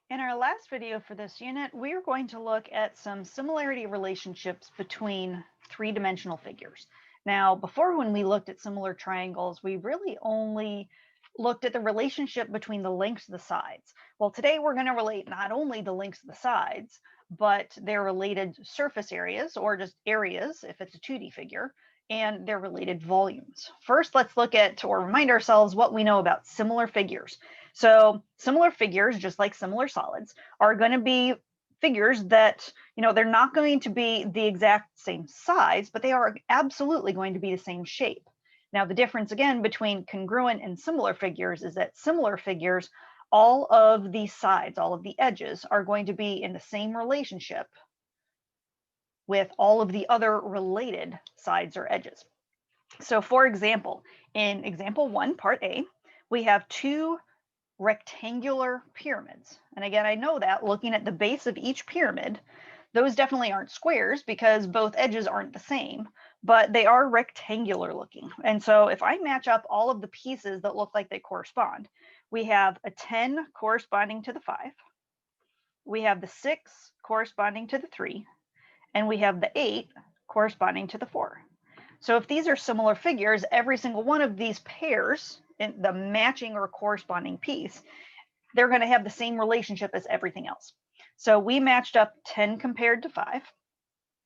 In our last video for this unit, we are going to look at some similarity relationships between three-dimensional figures. Now, before when we looked at similar triangles, we really only looked at the relationship between the lengths of the sides. Well, today we're going to relate not only the lengths of the sides, but their related surface areas, or just areas if it's a 2D figure, and their related volumes. First, let's look at or remind ourselves what we know about similar figures. So similar figures, just like similar solids, are going to be figures that, they're not going to be the exact same size, but they are absolutely going to be the same shape. Now, the difference again between congruent and similar figures is that similar figures, all of the sides, all of the edges are going to be in the same relationship with all of the other related sides or edges. So for example, in example 1, part A, we have two rectangular pyramids. And again, I know that looking at the base of each pyramid, those definitely aren't squares because both edges aren't the same, but they are rectangular looking. And so if I match up all of the pieces that look like they correspond, we have a 10 corresponding to the 5, we have the 6 corresponding to the 3, and we have the 8 corresponding to the 4. So if these are similar figures, every single one of these pairs, in the matching or corresponding piece, they're going to have the same relationship as everything else. So we matched up 10 compared to 5,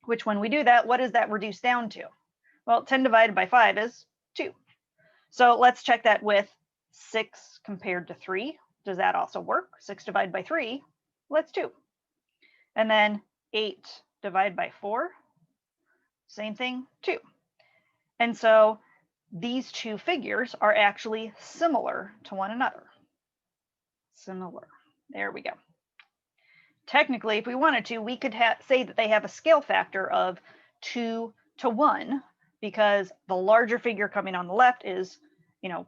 which when we do that, what does that reduce down to? Well, 10 divided by 5 is 2. So let's check that with 6 compared to 3. Does that also work? 6 divided by 3, well, that's 2. And then 8 divided by 4, same thing, 2. And so these two figures are actually similar to one another. Similar. There we go. Technically, if we wanted to, we could say that they have a scale factor of 2 to 1, because the larger figure coming on the left is,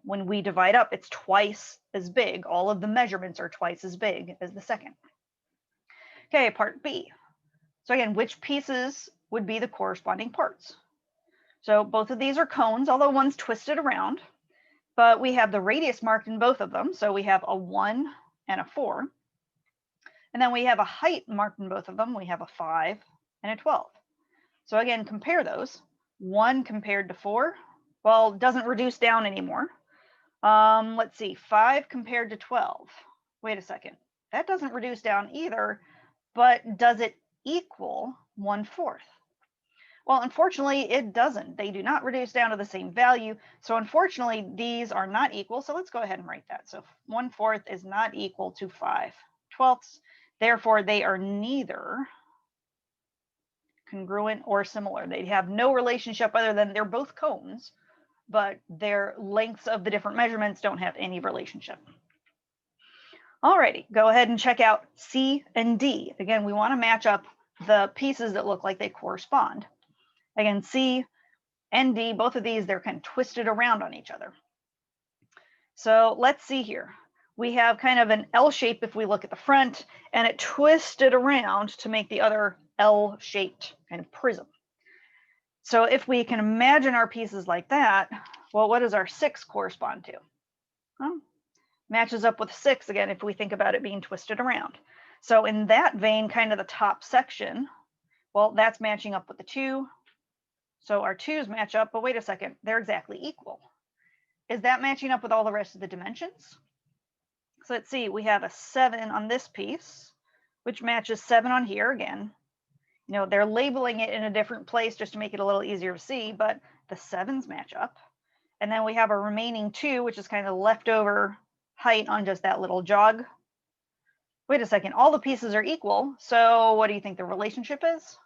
when we divide up, it's twice as big. All of the measurements are twice as big as the second. Okay, part B. So again, which pieces would be the corresponding parts? So both of these are cones, although one's twisted around, but we have the radius marked in both of them. So we have a 1 and a 4. And then we have a height marked in both of them. We have a 5 and a 12. So again, compare those. 1 compared to 4, well, doesn't reduce down anymore. Let's see, 5 compared to 12. Wait a second, that doesn't reduce down either, but does it equal 1/4? Well, unfortunately, it doesn't. They do not reduce down to the same value. So unfortunately, these are not equal. So let's go ahead and write that. So 1/4 is not equal to 5/12. Therefore, they are neither congruent or similar. They have no relationship other than they're both cones, but their lengths of the different measurements don't have any relationship. Alrighty, go ahead and check out C and D. Again, we want to match up the pieces that look like they correspond. Again, C and D, both of these, they're kind of twisted around on each other. So let's see here. We have kind of an L shape if we look at the front, and it twisted around to make the other L-shaped kind of prism. So if we can imagine our pieces like that, well, what does our 6 correspond to? Well, matches up with 6 again if we think about it being twisted around. So in that vein, kind of the top section, well, that's matching up with the 2. So our 2's match up, but wait a second, they're exactly equal. Is that matching up with all the rest of the dimensions? So let's see, we have a 7 on this piece, which matches 7 on here again. They're labeling it in a different place just to make it a little easier to see, but the 7's match up. And then we have a remaining 2, which is kind of leftover height on just that little jog. Wait a second, all the pieces are equal. So what do you think the relationship is?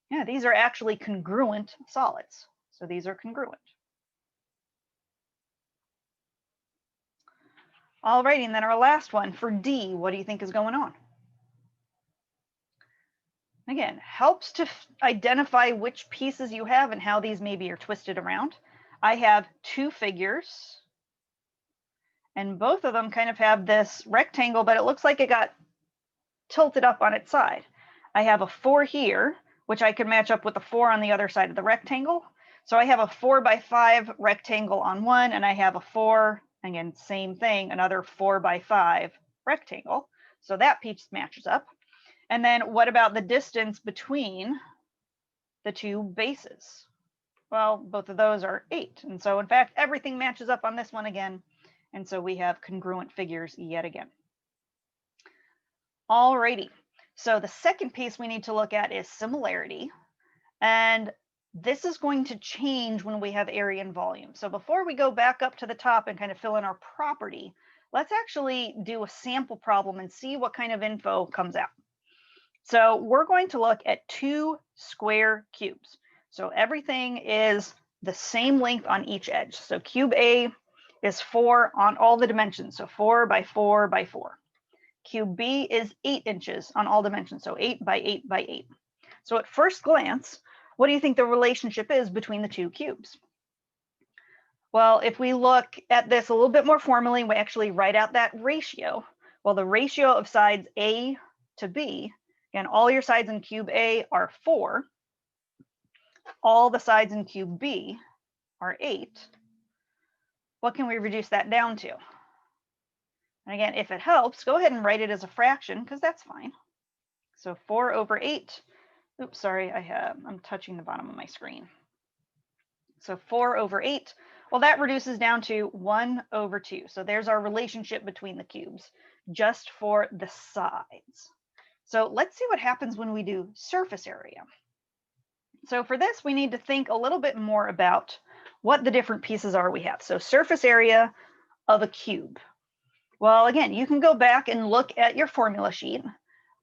Yeah, these are actually congruent solids. So these are congruent. Alrighty, and then our last one for D, what do you think is going on? Again, helps to identify which pieces you have and how these maybe are twisted around. I have 2 figures, and both of them kind of have this rectangle, but it looks like it got tilted up on its side. I have a 4 here, which I could match up with the 4 on the other side of the rectangle. So I have a 4x5 rectangle on one, and I have a 4, again, same thing, another 4x5 rectangle. So that piece matches up. And then what about the distance between the two bases? Well, both of those are 8. And so in fact, everything matches up on this one again. And so we have congruent figures yet again. Alrighty. So the second piece we need to look at is similarity. And this is going to change when we have area and volume. So before we go back up to the top and kind of fill in our property, let's actually do a sample problem and see what kind of info comes out. So we're going to look at 2 square cubes. So everything is the same length on each edge. So cube A is 4 on all the dimensions. So 4 by 4 by 4. Cube B is 8 inches on all dimensions. So 8 by 8 by 8. So at first glance, what do you think the relationship is between the 2 cubes? Well, if we look at this a little bit more formally, we actually write out that ratio. Well, the ratio of sides A to B, again, all your sides in cube A are 4. All the sides in cube B are 8. What can we reduce that down to? And again, if it helps, go ahead and write it as a fraction, because that's fine. So 4 over 8. Oops, sorry, I'm touching the bottom of my screen. So 4 over 8, well, that reduces down to 1 over 2. So there's our relationship between the cubes, just for the sides. So let's see what happens when we do surface area. So for this, we need to think a little bit more about what the different pieces are we have. So surface area of a cube. Well, again, you can go back and look at your formula sheet.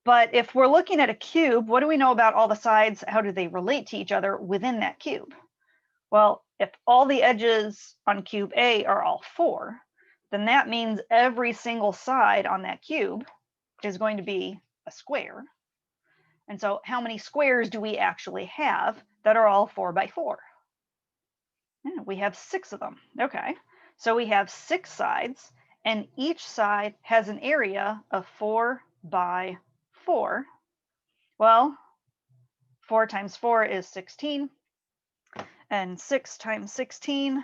But if we're looking at a cube, what do we know about all the sides? How do they relate to each other within that cube? Well, if all the edges on cube A are all 4, then that means every single side on that cube is going to be a square. And so how many squares do we actually have that are all 4 by 4? Yeah, we have 6 of them. Okay, so we have 6 sides, and each side has an area of 4 by 4. Well, 4 times 4 is 16, and 6 times 16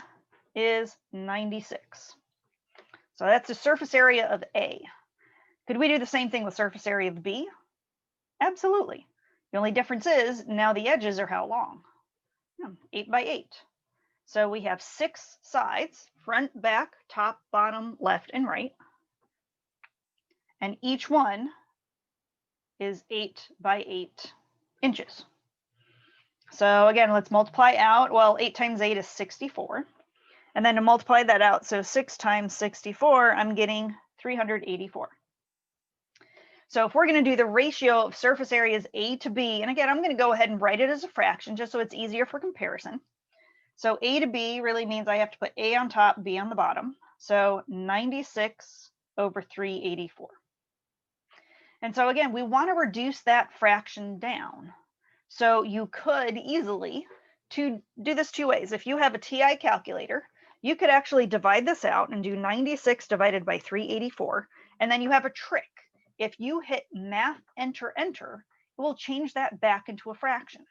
is 96. So that's the surface area of A. Could we do the same thing with surface area of B? Absolutely. The only difference is now the edges are how long? 8 by 8. So we have 6 sides, front, back, top, bottom, left, and right. And each one is 8 by 8 inches. So again, let's multiply out. Well, 8 times 8 is 64. And then to multiply that out, so 6 times 64, I'm getting 384. So if we're going to do the ratio of surface areas A to B, and again, I'm going to go ahead and write it as a fraction just so it's easier for comparison. So A to B really means I have to put A on top, B on the bottom. So 96 over 384. And so again, we want to reduce that fraction down. So you could easily do this 2 ways. If you have a TI calculator, you could actually divide this out and do 96 divided by 384. And then you have a trick. If you hit math, enter, enter, it will change that back into a fraction.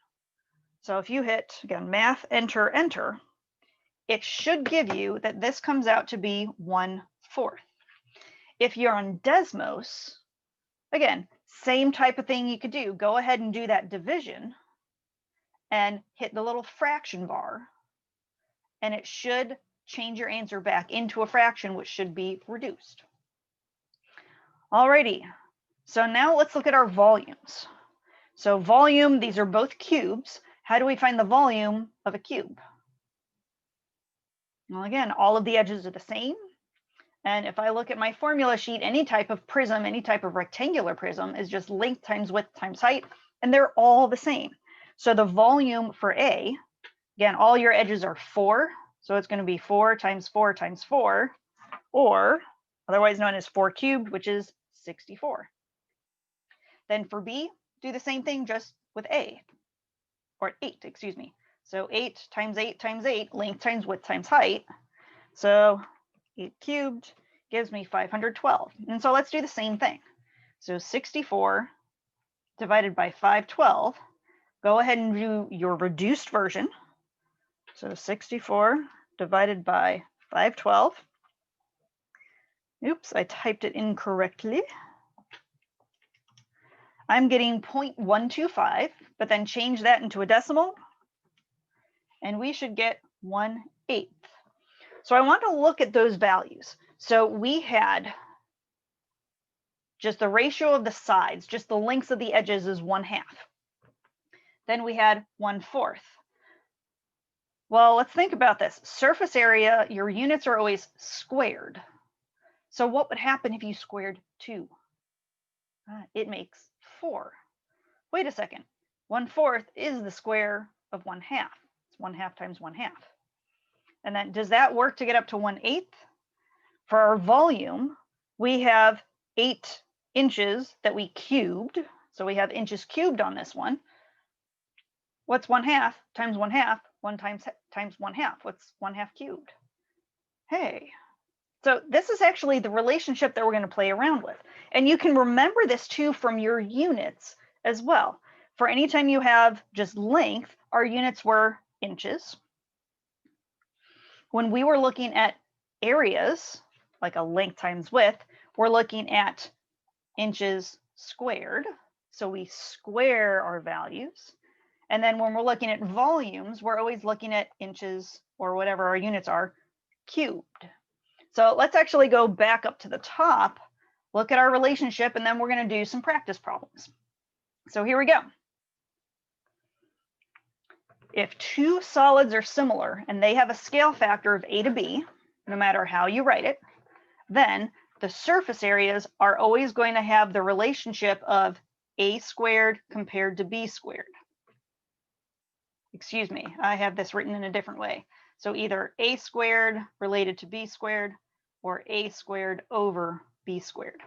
So if you hit, again, math, enter, enter, it should give you that this comes out to be 1/4. If you're on Desmos, again, same type of thing you could do. Go ahead and do that division and hit the little fraction bar, and it should change your answer back into a fraction, which should be reduced. Alrighty, so now let's look at our volumes. So volume, these are both cubes. How do we find the volume of a cube? Well, again, all of the edges are the same. And if I look at my formula sheet, any type of prism, any type of rectangular prism is just length times width times height, and they're all the same. So the volume for A, again, all your edges are 4. So it's going to be 4 times 4 times 4, or otherwise known as 4 cubed, which is 64. Then for B, do the same thing just with A, or 8, excuse me. So 8 times 8 times 8, length times width times height. So 8 cubed gives me 512. And so let's do the same thing. So 64 divided by 512. Go ahead and do your reduced version. So 64 divided by 512. Oops, I typed it incorrectly. I'm getting 0.125, but then change that into a decimal, and we should get 1/8. So I want to look at those values. So we had just the ratio of the sides, just the lengths of the edges is 1/2. Then we had 1/4. Well, let's think about this. Surface area, your units are always squared. So what would happen if you squared 2? It makes 4. Wait a second. 1/4 is the square of 1/2. It's 1/2 times 1/2. And then does that work to get up to 1/8? For our volume, we have 8 inches that we cubed. So we have inches cubed on this one. What's 1/2 times 1/2? 1 times 1/2. What's 1/2 cubed? Hey. So this is actually the relationship that we're going to play around with. And you can remember this too from your units as well. For any time you have just length, our units were inches. When we were looking at areas, like a length times width, we're looking at inches squared. So we square our values. And then when we're looking at volumes, we're always looking at inches, or whatever our units are, cubed. So let's actually go back up to the top, look at our relationship, and then we're going to do some practice problems. So here we go. If two solids are similar and they have a scale factor of A to B, no matter how you write it, then the surface areas are always going to have the relationship of A squared compared to B squared. Excuse me, I have this written in a different way. So either A squared related to B squared or A squared over B squared.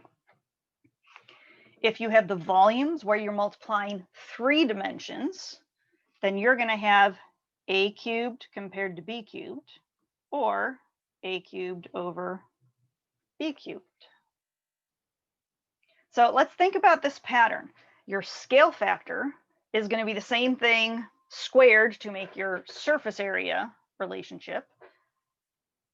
If you have the volumes where you're multiplying 3 dimensions, then you're going to have A cubed compared to B cubed, or A cubed over B cubed. So let's think about this pattern. Your scale factor is going to be the same thing squared to make your surface area relationship.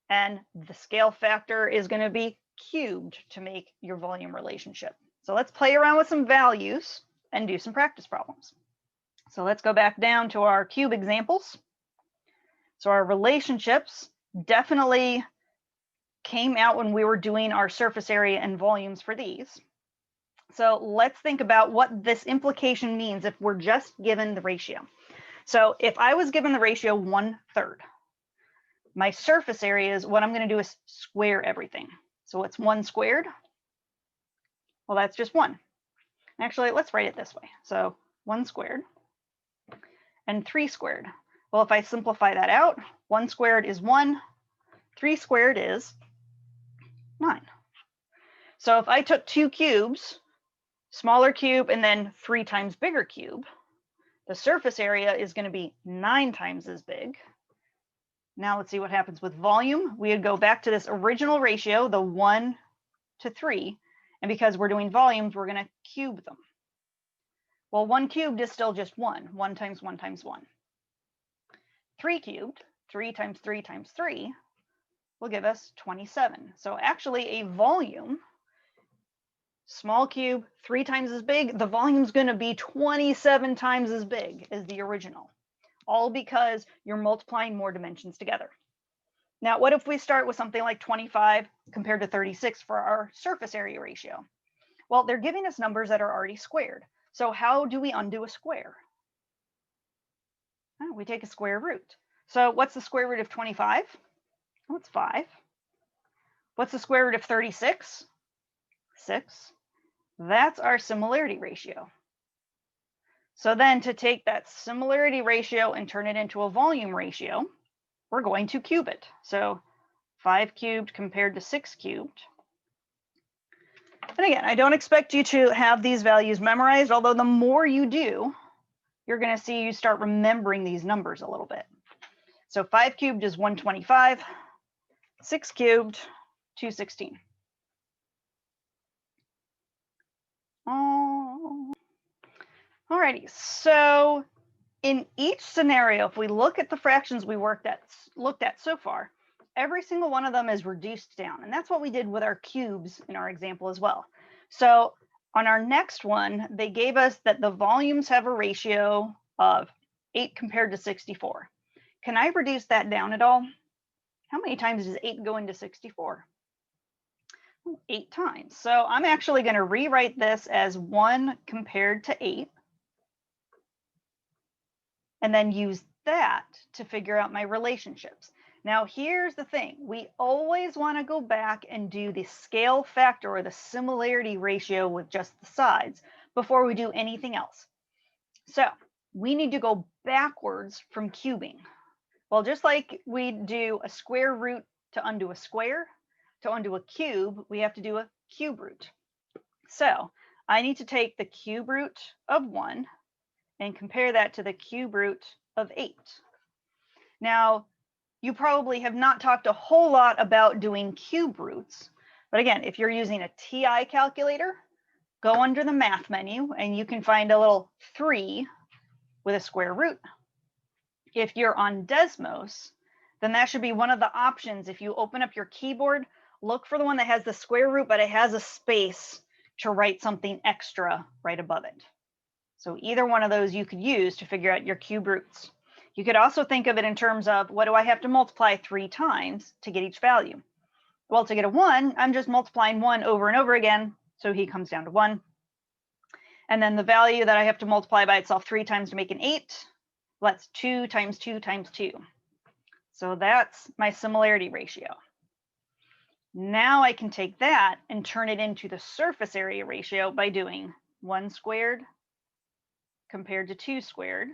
And the scale factor is going to be cubed to make your volume relationship. So let's play around with some values and do some practice problems. So let's go back down to our cube examples. So our relationships definitely came out when we were doing our surface area and volumes for these. So let's think about what this implication means if we're just given the ratio. So if I was given the ratio 1/3, my surface area is what I'm going to do is square everything. So what's 1 squared? Well, that's just 1. Actually, let's write it this way. So 1 squared and 3 squared. Well, if I simplify that out, 1 squared is 1, 3 squared is 9. So if I took 2 cubes, smaller cube, and then 3 times bigger cube, the surface area is going to be 9 times as big. Now let's see what happens with volume. We would go back to this original ratio, the 1:3, and because we're doing volumes, we're going to cube them. Well, 1 cubed is still just 1. 1 times 1 times 1. 3 cubed, 3 times 3 times 3, will give us 27. So actually a volume, small cube, 3 times as big, the volume's going to be 27 times as big as the original, all because you're multiplying more dimensions together. Now, what if we start with something like 25 compared to 36 for our surface area ratio? Well, they're giving us numbers that are already squared. So how do we undo a square? Oh, we take a square root. So what's the square root of 25? Well, it's 5. What's the square root of 36? 6. That's our similarity ratio. So then to take that similarity ratio and turn it into a volume ratio, we're going to cube it. So 5 cubed compared to 6 cubed. And again, I don't expect you to have these values memorized, although the more you do, you're going to see you start remembering these numbers a little bit. So 5 cubed is 125, 6 cubed, 216. Alrighty, so in each scenario, if we look at the fractions we looked at so far, every single one of them is reduced down. And that's what we did with our cubes in our example as well. So On our next one, they gave us that the volumes have a ratio of 8 compared to 64. Can I reduce that down at all? How many times does 8 go into 64? 8 times. So I'm actually going to rewrite this as 1 compared to 8, and then use that to figure out my relationships. Now, here's the thing. We always want to go back and do the scale factor or the similarity ratio with just the sides before we do anything else. So we need to go backwards from cubing. Well, just like we do a square root to undo a square, to undo a cube, we have to do a cube root. So I need to take the cube root of 1 and compare that to the cube root of 8. Now, you probably have not talked a whole lot about doing cube roots, but again, if you're using a TI calculator, go under the math menu and you can find a little 3 with a square root. If you're on Desmos, then that should be one of the options. If you open up your keyboard, look for the one that has the square root, but it has a space to write something extra right above it. So either one of those you could use to figure out your cube roots. You could also think of it in terms of, what do I have to multiply 3 times to get each value? Well, to get a 1, I'm just multiplying 1 over and over again, so he comes down to 1. And then the value that I have to multiply by itself 3 times to make an 8, well, that's 2 times 2 times 2. So that's my similarity ratio. Now I can take that and turn it into the surface area ratio by doing 1 squared compared to 2 squared,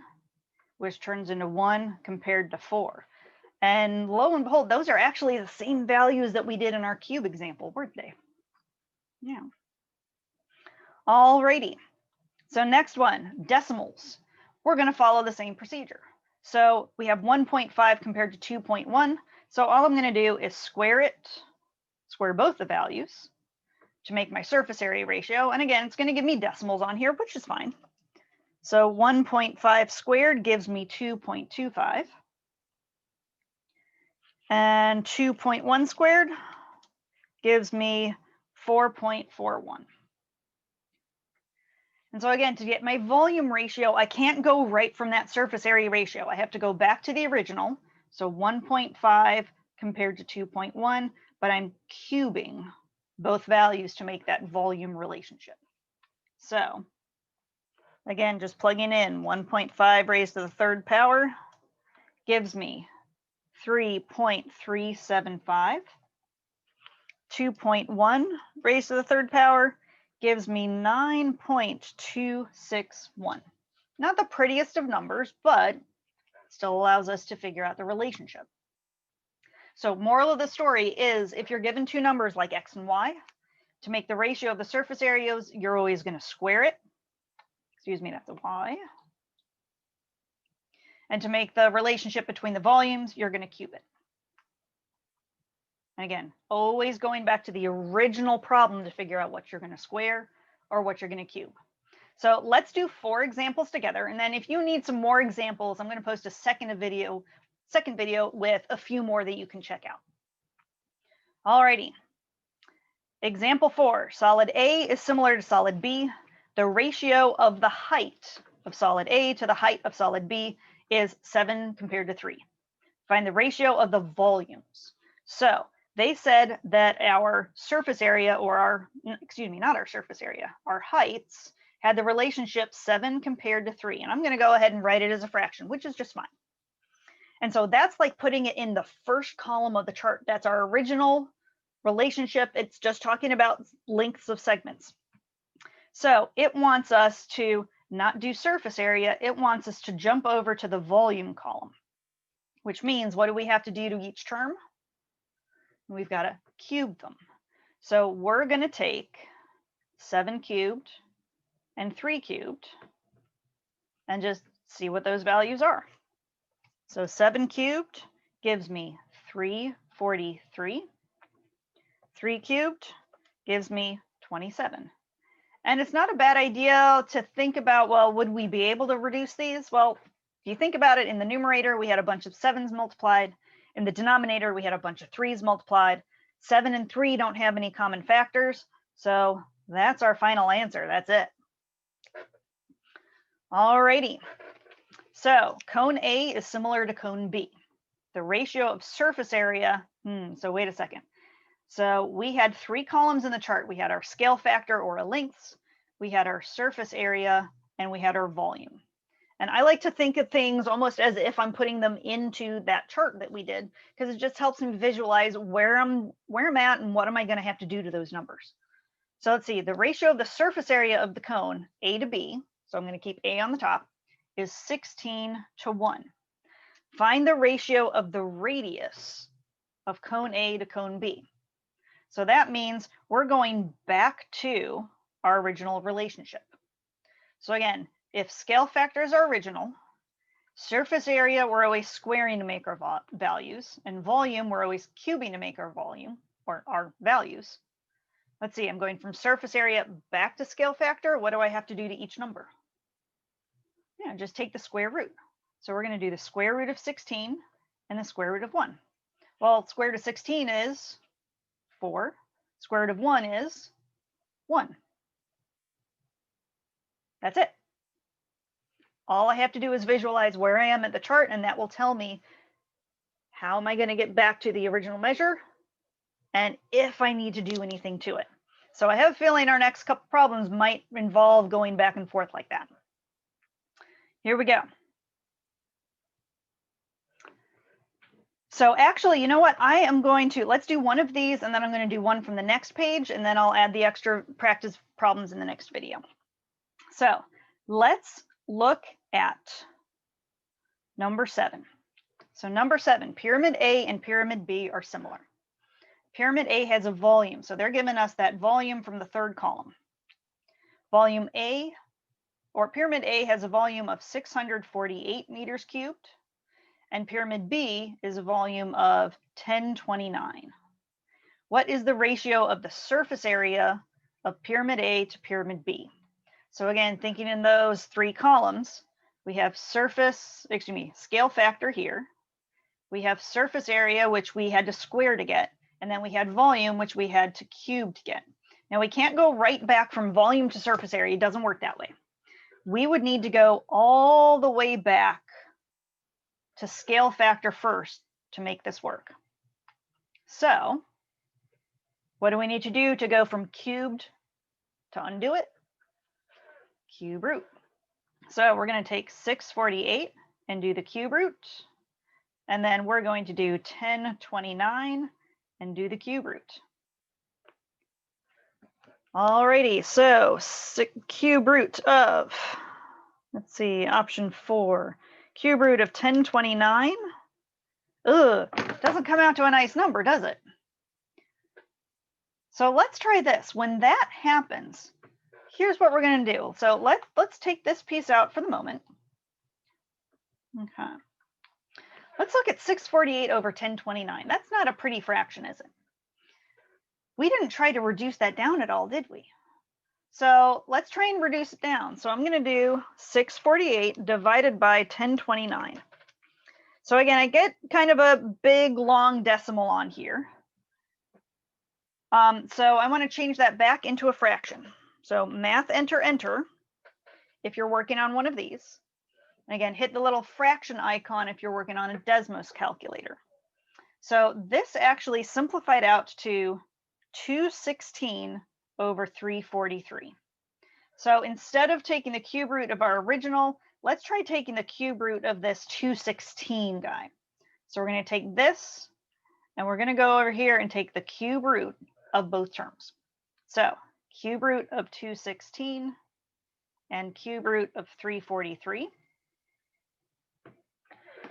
which turns into 1 compared to 4. And lo and behold, those are actually the same values that we did in our cube example, weren't they? Yeah. Alrighty. So next one, decimals. We're going to follow the same procedure. So we have 1.5 compared to 2.1. So all I'm going to do is square both the values to make my surface area ratio. And again, it's going to give me decimals on here, which is fine. So 1.5 squared gives me 2.25. And 2.1 squared gives me 4.41. And so again, to get my volume ratio, I can't go right from that surface area ratio. I have to go back to the original. So 1.5 compared to 2.1, but I'm cubing both values to make that volume relationship. So again, just plugging in 1.5 raised to the third power gives me 3.375. 2.1 raised to the third power gives me 9.261. Not the prettiest of numbers, but still allows us to figure out the relationship. So moral of the story is, if you're given two numbers like x and y, to make the ratio of the surface areas, you're always going to square it. Excuse me, that's a y. And to make the relationship between the volumes, you're going to cube it. And again, always going back to the original problem to figure out what you're going to square or what you're going to cube. So let's do 4 examples together. And then if you need some more examples, I'm going to post a second video with a few more that you can check out. Alrighty. Example 4, solid A is similar to solid B. The ratio of the height of solid A to the height of solid B is 7 compared to 3. Find the ratio of the volumes. So they said that our surface area, or our, excuse me, not our surface area, our heights had the relationship 7 compared to 3. And I'm going to go ahead and write it as a fraction, which is just fine. And so that's like putting it in the first column of the chart. That's our original relationship. It's just talking about lengths of segments. So it wants us to not do surface area. It wants us to jump over to the volume column, which means what do we have to do to each term? We've got to cube them. So we're going to take 7 cubed and 3 cubed and just see what those values are. So 7 cubed gives me 343. 3 cubed gives me 27. And it's not a bad idea to think about, well, would we be able to reduce these? Well, if you think about it, in the numerator, we had a bunch of 7s multiplied. In the denominator, we had a bunch of 3s multiplied. 7 and 3 don't have any common factors. So That's our final answer. That's it. Alrighty. So cone A is similar to cone B. The ratio of surface area, so wait a second. So we had 3 columns in the chart. We had our scale factor or a lengths, we had our surface area, and we had our volume. And I like to think of things almost as if I'm putting them into that chart that we did, because it just helps me visualize where I'm at and what am I going to have to do to those numbers. So let's see, the ratio of the surface area of the cone, A to B, so I'm going to keep A on the top, is 16:1. Find the ratio of the radius of cone A to cone B. So that means we're going back to our original relationship. So again, if scale factors are original, surface area, we're always squaring to make our values, and volume, we're always cubing to make our volume or our values. Let's see, I'm going from surface area back to scale factor. What do I have to do to each number? Yeah, just take the square root. So we're going to do the square root of 16 and the square root of 1. Well, square root of 16 is 4. Square root of 1 is 1. That's it. All I have to do is visualize where I am at the chart, and that will tell me how am I going to get back to the original measure and if I need to do anything to it. So I have a feeling our next couple problems might involve going back and forth like that. Here we go. So actually, you know what? I am going to, let's do one of these, and then I'm going to do one from the next page, and then I'll add the extra practice problems in the next video. So let's look at number 7. So number 7, pyramid A and pyramid B are similar. Pyramid A has a volume, so they're giving us that volume from the 3rd column. Volume A, or pyramid A, has a volume of 648 meters cubed, and pyramid B is a volume of 1029. What is the ratio of the surface area of pyramid A to pyramid B? So again, thinking in those 3 columns, we have scale factor here. We have surface area, which we had to square to get, and then we had volume, which we had to cube to get. Now we can't go right back from volume to surface area. It doesn't work that way. We would need to go all the way back to scale factor first to make this work. So what do we need to do to go from cubed to undo it? Cube root. So we're going to take 648 and do the cube root. And then we're going to do 1029 and do the cube root. Alrighty, so cube root of, let's see, option 4, cube root of 1029. Ugh, doesn't come out to a nice number, does it? So let's try this. When that happens, here's what we're going to do. So let's take this piece out for the moment. Okay. Let's look at 648 over 1029. That's not a pretty fraction, is it? We didn't try to reduce that down at all, did we? So let's try and reduce it down. So I'm going to do 648 divided by 1029. So again, I get kind of a big, long decimal on here. So I want to change that back into a fraction. So math, enter, enter, if you're working on one of these. And again, hit the little fraction icon if you're working on a Desmos calculator. So this actually simplified out to 216 over 343. So instead of taking the cube root of our original, let's try taking the cube root of this 216 guy. So we're going to take this, and we're going to go over here and take the cube root of both terms. So cube root of 216 and cube root of 343.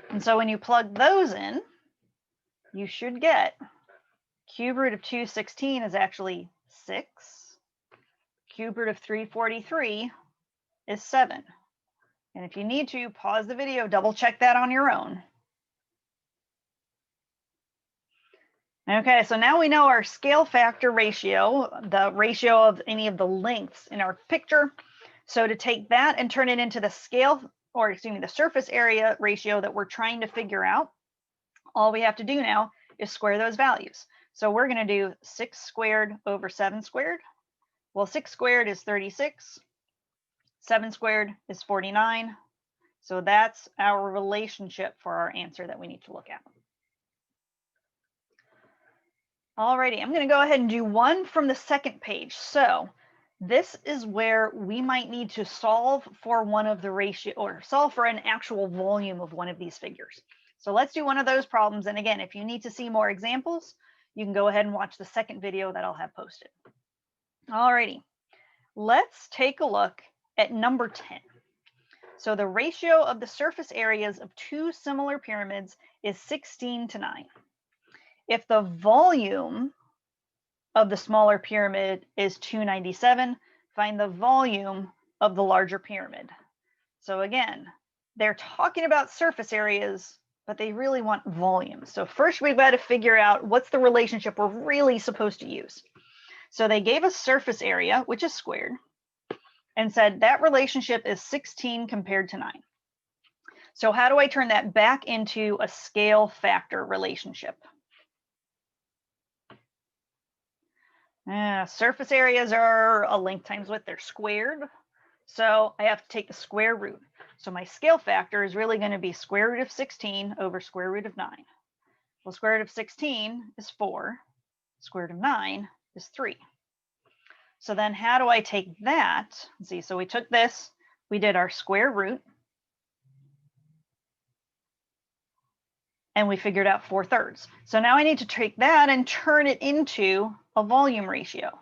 And so when you plug those in, you should get cube root of 216 is actually 6. Cube root of 343 is 7. And if you need to, pause the video, double check that on your own. Okay, so now we know our scale factor ratio, the ratio of any of the lengths in our picture. So to take that and turn it into the the surface area ratio that we're trying to figure out, all we have to do now is square those values. So we're going to do 6 squared over 7 squared. Well, 6 squared is 36. 7 squared is 49. So that's our relationship for our answer that we need to look at. Alrighty, I'm going to go ahead and do one from the second page. So this is where we might need to solve for one of the ratio, or solve for an actual volume of one of these figures. So let's do one of those problems. And again, if you need to see more examples, you can go ahead and watch the second video that I'll have posted. Alrighty, let's take a look at number 10. So the ratio of the surface areas of two similar pyramids is 16 to 9. If the volume of the smaller pyramid is 297, find the volume of the larger pyramid. So again, they're talking about surface areas, but they really want volume. So first we've got to figure out what's the relationship we're really supposed to use. So they gave us surface area, which is squared, and said that relationship is 16 compared to 9. So how do I turn that back into a scale factor relationship? Surface areas are a length times width, they're squared. So I have to take the square root. So my scale factor is really going to be square root of 16 over square root of 9. Well, square root of 16 is 4. Square root of 9 is 3. So then how do I take that? Let's see, so we took this, we did our square root, and we figured out 4/3. So now I need to take that and turn it into a volume ratio,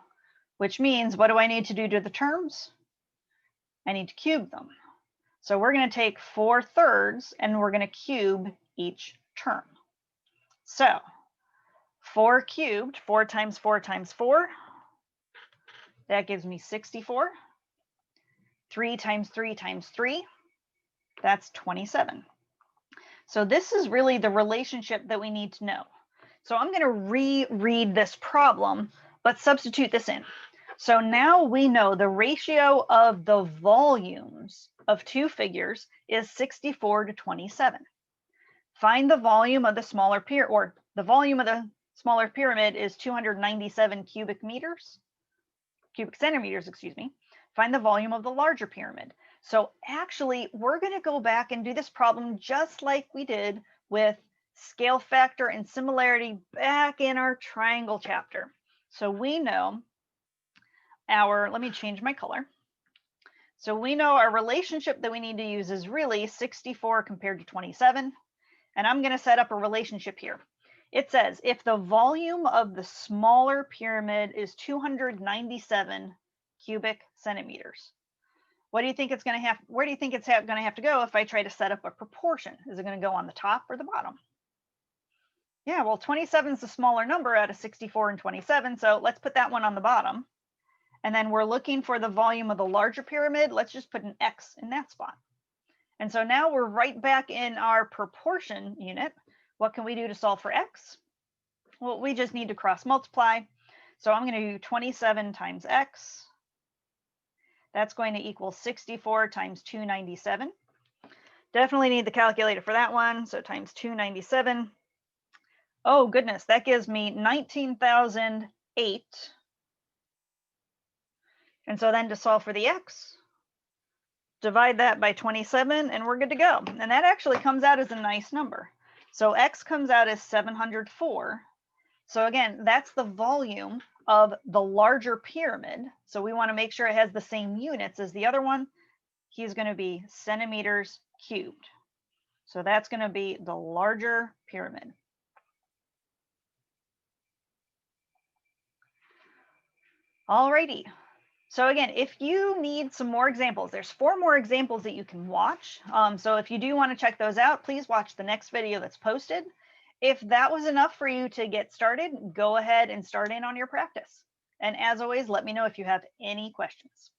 which means what do I need to do to the terms? I need to cube them. So we're going to take 4/3 and we're going to cube each term. So 4 cubed, 4 times 4 times 4, that gives me 64. 3 times 3 times 3, that's 27. So this is really the relationship that we need to know. So I'm going to reread this problem, but substitute this in. So now we know the ratio of the volumes of two figures is 64 to 27. Find the volume of the smaller pyramid, or the volume of the smaller pyramid is 297 cubic centimeters, excuse me. Find the volume of the larger pyramid. So actually, we're going to go back and do this problem just like we did with scale factor and similarity back in our triangle chapter. So we know let me change my color. So we know our relationship that we need to use is really 64 compared to 27. And I'm going to set up a relationship here. It says if the volume of the smaller pyramid is 297 cubic centimeters, what do you think it's going to have? Where do you think it's going to have to go if I try to set up a proportion? Is it going to go on the top or the bottom? Yeah, well, 27 is the smaller number out of 64 and 27. So let's put that one on the bottom. And then we're looking for the volume of the larger pyramid. Let's just put an X in that spot. And so now we're right back in our proportion unit. What can we do to solve for X? Well, we just need to cross multiply. So I'm going to do 27 times X. That's going to equal 64 times 297. Definitely need the calculator for that one. So times 297. Oh, goodness, that gives me 19,008. And so then to solve for the X, divide that by 27 and we're good to go. And that actually comes out as a nice number. So X comes out as 704. So again, that's the volume of the larger pyramid. So we want to make sure it has the same units as the other one. He's going to be centimeters cubed. So that's going to be the larger pyramid. Alrighty. So again, if you need some more examples, there's 4 more examples that you can watch. So if you do want to check those out, please watch the next video that's posted. If that was enough for you to get started, go ahead and start in on your practice. And as always, let me know if you have any questions.